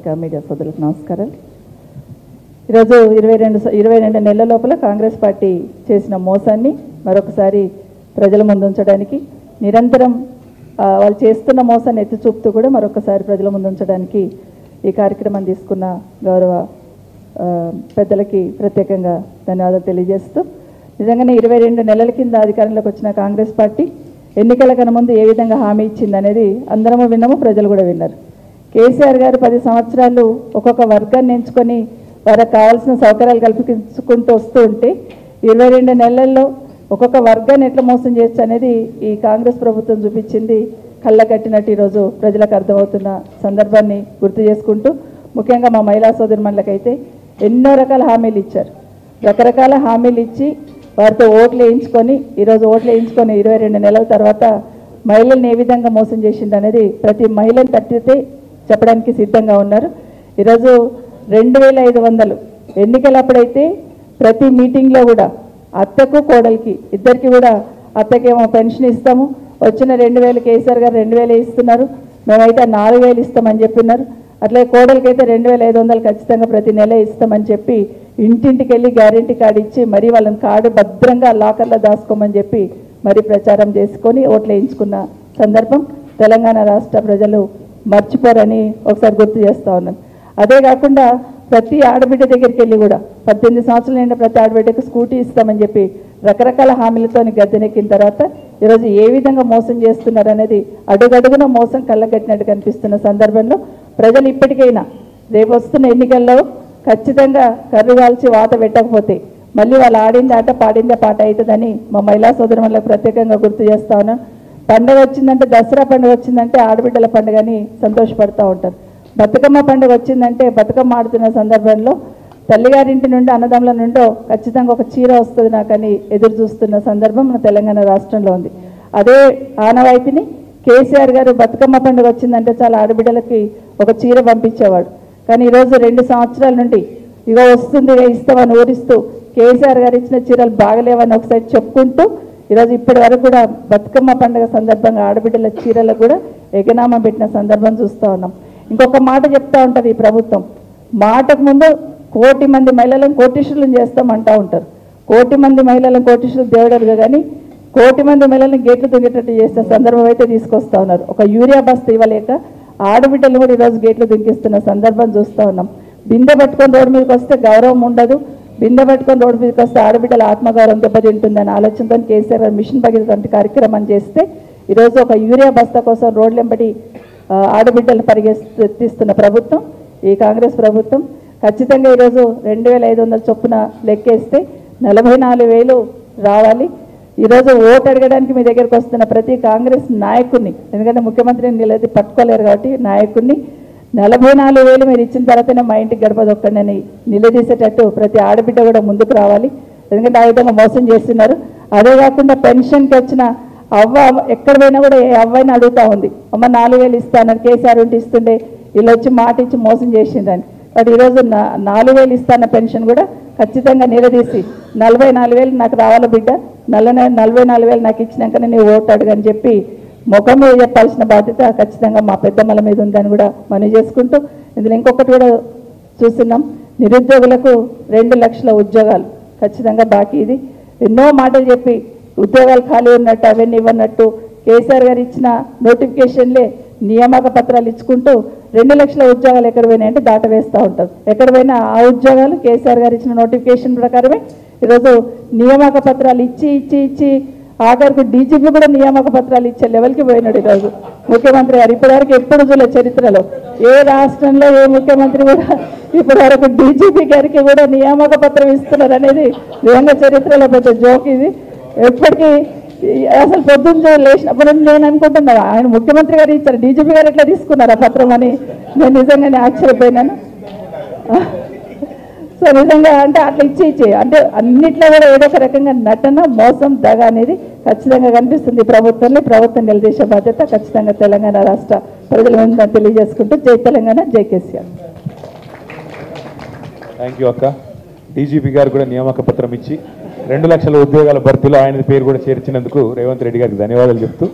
పత్రికా మీడియా సోదరులకు నమస్కారాలు. ఈరోజు 22 నెలల లోపల కాంగ్రెస్ పార్టీ చేసిన మోసాన్ని మరొకసారి ప్రజల ముందు ఉంచడానికి, నిరంతరం వాళ్ళు చేస్తున్న మోసాన్ని ఎత్తి చూపుతూ కూడా మరొకసారి ప్రజల ముందు ఉంచడానికి ఈ కార్యక్రమాన్ని తీసుకున్న గౌరవ పెద్దలకి ప్రత్యేకంగా ధన్యవాదాలు తెలియజేస్తూ, నిజంగానే 22 నెలల కింద అధికారంలోకి వచ్చిన కాంగ్రెస్ పార్టీ ఎన్నికల కన్నా ముందు ఏ విధంగా హామీ ఇచ్చింది అనేది అందరము విన్నాము, ప్రజలు కూడా విన్నారు. కేసీఆర్ గారు 10 సంవత్సరాలు ఒక్కొక్క వర్గాన్ని ఎంచుకొని వారికి కావాల్సిన సౌకర్యాలు కల్పించుకుంటూ వస్తూ ఉంటే 22 నెలల్లో ఒక్కొక్క వర్గాన్ని ఎట్లా మోసం చేయొచ్చు అనేది ఈ కాంగ్రెస్ ప్రభుత్వం చూపించింది. కళ్ళ కట్టినట్టు ఈరోజు ప్రజలకు అర్థమవుతున్న సందర్భాన్ని గుర్తు చేసుకుంటూ, ముఖ్యంగా మా మహిళా సోదరిమణులకైతే ఎన్నో రకాల హామీలు ఇచ్చారు. రకరకాల హామీలు ఇచ్చి వారితో ఓట్లు వేయించుకొని ఈరోజు ఓట్లు వేయించుకొని 22 నెలల తర్వాత మహిళల్ని ఏ విధంగా మోసం చేసింది అనేది ప్రతి మహిళను తట్టితే చెప్పడానికి సిద్ధంగా ఉన్నారు. ఈరోజు 2500 ఎన్నికలప్పుడైతే ప్రతి మీటింగ్లో కూడా అత్తకు కోడలికి ఇద్దరికి కూడా, అత్తకేమో పెన్షన్ ఇస్తాము, వచ్చిన 2000 కేసీఆర్ గారు 2000 ఇస్తున్నారు, మేమైతే 4000 ఇస్తామని చెప్పినారు. అట్లే కోడలికైతే 2500 ఖచ్చితంగా ప్రతి నెల ఇస్తామని చెప్పి ఇంటింటికి వెళ్ళి గ్యారెంటీ కార్డు ఇచ్చి మరీ వాళ్ళని కార్డు భద్రంగా లాకర్లో దాచుకోమని చెప్పి మరీ ప్రచారం చేసుకొని ఓట్లు వేయించుకున్న సందర్భం తెలంగాణ రాష్ట్ర ప్రజలు మర్చిపోరని ఒకసారి గుర్తు చేస్తూ ఉన్నాను. అదే కాకుండా ప్రతి ఆడబిడ్డ దగ్గరికి వెళ్ళి కూడా 18 సంవత్సరాలు నిండా ప్రతి ఆడబిడ్డకు స్కూటీ ఇస్తామని చెప్పి రకరకాల హామీలతో గద్దెనెక్కిన తర్వాత ఈరోజు ఏ విధంగా మోసం చేస్తున్నారు అనేది అడుగడుగున మోసం కళ్ళగట్టినట్టు కనిపిస్తున్న సందర్భంలో ప్రజలు ఇప్పటికైనా రేపు వస్తున్న ఎన్నికల్లో ఖచ్చితంగా కర్రు కాల్చి వాత పెట్టకపోతే మళ్ళీ వాళ్ళు ఆడింది ఆట పాడిందే పాట అవుతుందని మా మహిళా సోదరులకు ప్రత్యేకంగా గుర్తు చేస్తా ఉన్నాను. పండుగ వచ్చిందంటే, దసరా పండుగ వచ్చిందంటే ఆడబిడ్డల పండుగని సంతోషపడుతూ ఉంటారు. బతుకమ్మ పండుగ వచ్చిందంటే బతుకమ్మ ఆడుతున్న సందర్భంలో తల్లిగారింటి నుండి అన్నదమ్ముల నుండో ఖచ్చితంగా ఒక చీర వస్తుంది నాకని ఎదురు చూస్తున్న సందర్భం మన తెలంగాణ రాష్ట్రంలో ఉంది. అదే ఆనవాయితీని కేసీఆర్ గారు బతుకమ్మ పండుగ వచ్చిందంటే చాలా ఆడబిడ్డలకి ఒక చీర పంపించేవాడు. కానీ ఈరోజు 2 సంవత్సరాల నుండి ఇక వస్తుంది ఇస్తామని ఊరిస్తూ కేసీఆర్ గారు ఇచ్చిన చీరలు బాగలేవని ఒకసారి చెప్పుకుంటూ ఈరోజు ఇప్పటి వరకు కూడా బతుకమ్మ పండుగ సందర్భంగా ఆడబిడ్డల చీరలకు కూడా ఎగనామం పెట్టిన సందర్భం చూస్తూ ఉన్నాం. ఇంకొక మాట చెప్తూ ఉంటుంది ఈ ప్రభుత్వం, మాటకు ముందు 1 కోటి మంది మహిళలను కోటీశ్వరులను చేస్తామంటూ ఉంటారు. 1 కోటి మంది మహిళలను కోటీశ్వరులు దేవుడరుగా కానీ 1 కోటి మంది మహిళలను గేట్లు దుంగేటట్టు చేసే సందర్భం అయితే తీసుకొస్తూ ఉన్నారు. ఒక యూరియా బస్తా ఇవ్వలేక ఆడబిడ్డలు కూడా ఈరోజు గేట్లు దుంకిస్తున్న సందర్భం చూస్తూ ఉన్నాం. బిందె పట్టుకొని రోడ్డు మీదకి వస్తే గౌరవం ఉండదు, బిందె పట్టుకొని రోడ్డు మీదకి వస్తే ఆడబిడ్డల ఆత్మగౌరవం దెబ్బతింటుందని ఆలోచనతో కేసీఆర్ గారు మిషన్ భగీరథ కార్యక్రమం చేస్తే ఈరోజు ఒక యూరియా బస్తా కోసం రోడ్లెంబడి ఆడబిడ్డలను పరిగెత్తిస్తున్న ప్రభుత్వం ఈ కాంగ్రెస్ ప్రభుత్వం. ఖచ్చితంగా ఈరోజు 2500 చొప్పున లెక్కేస్తే 44,000 రావాలి. ఈరోజు ఓటు అడగడానికి మీ దగ్గరకు వస్తున్న ప్రతి కాంగ్రెస్ నాయకుడిని, ఎందుకంటే ముఖ్యమంత్రిని నిలది పట్టుకోలేరు కాబట్టి నాయకుడిని 44,000 మీరు ఇచ్చిన తర్వాతనే మా ఇంటికి గడప దొక్కండి నిలదీసేటట్టు ప్రతి ఆడబిడ్డ కూడా ముందుకు రావాలి. ఎందుకంటే ఆ విధంగా మోసం చేస్తున్నారు. అదే కాకుండా పెన్షన్కి వచ్చిన అవ్వ ఎక్కడ పోయినా కూడా ఏ అవ్వని అడుగుతూ ఉంది, అమ్మ 4,000 ఇస్తానని కేసీఆర్ ఉంటే ఇస్తుండే, వీళ్ళు వచ్చి మాట ఇచ్చి మోసం చేసిందని. బట్ ఈరోజు 4,000 ఇస్తాన్న పెన్షన్ కూడా ఖచ్చితంగా నిలదీసి 44,000 నాకు రావాలి బిడ్డ, 44,000 నాకు ఇచ్చినాకనే నీ ఓటు అడుగని చెప్పి ముఖం మీద చెప్పాల్సిన బాధ్యత ఖచ్చితంగా మా పెద్దమ్మల మీద ఉందని కూడా మనవి చేసుకుంటూ, ఇందులో ఇంకొకటి కూడా చూస్తున్నాం, నిరుద్యోగులకు 2 లక్షల ఉద్యోగాలు ఖచ్చితంగా బాకీ. ఇది ఎన్నో మాటలు చెప్పి ఉద్యోగాలు ఖాళీ ఉన్నట్టు అవన్నీ ఇవ్వనట్టు కేసీఆర్ గారు ఇచ్చిన నోటిఫికేషన్లే నియామక పత్రాలు ఇచ్చుకుంటూ 2 లక్షల ఉద్యోగాలు ఎక్కడ పోయినాయంటే దాట వేస్తూ ఉంటారు. ఎక్కడ పోయినా ఆ ఉద్యోగాలు కేసీఆర్ గారు ఇచ్చిన నోటిఫికేషన్ ప్రకారమే ఈరోజు నియామక పత్రాలు ఇచ్చి ఇచ్చి ఇచ్చి ఆఖరికి డీజీపీ కూడా నియామక పత్రాలు ఇచ్చే లెవెల్కి పోయినాడు ఈరోజు ముఖ్యమంత్రి గారు. ఇప్పటివరకు ఎప్పుడు చూడలే చరిత్రలో ఏ రాష్ట్రంలో ఏ ముఖ్యమంత్రి కూడా ఇప్పటివరకు డీజీపీ గారికి కూడా నియామక పత్రం ఇస్తున్నారు అనేది నిజంగా చరిత్రలో పెద్ద జోక్ ఇది. ఎప్పటికీ అసలు పొద్దున్న లేచినప్పుడు నేను అనుకుంటున్నాను ఆయన ముఖ్యమంత్రి గారు ఇచ్చారు, డీజీపీ గారు ఎట్లా తీసుకున్నారు ఆ పత్రం అని నేను నిజంగానే ఆశ్చర్యపోయినాను. సో నిజంగా అంటే అట్లా ఇచ్చి అంటే అన్నిట్లో కూడా ఏదో ఒక రకంగా నటన, మోసం, దగ అనేది ఖచ్చితంగా కనిపిస్తుంది ప్రభుత్వంలో. ప్రభుత్వం నిలదీసే బాధ్యత ఖచ్చితంగా తెలంగాణ రాష్ట్ర ప్రజల మీద తెలియజేసుకుంటూ జై తెలంగాణ, జై కేసీఆర్. థ్యాంక్ యూ అక్క. డీజీపీ గారు కూడా నియామక పత్రం ఇచ్చి 2 లక్షల ఉద్యోగాల భర్తీలో ఆయన పేరు కూడా చేర్చినందుకు రేవంత్ రెడ్డి గారికి ధన్యవాదాలు చెప్తూ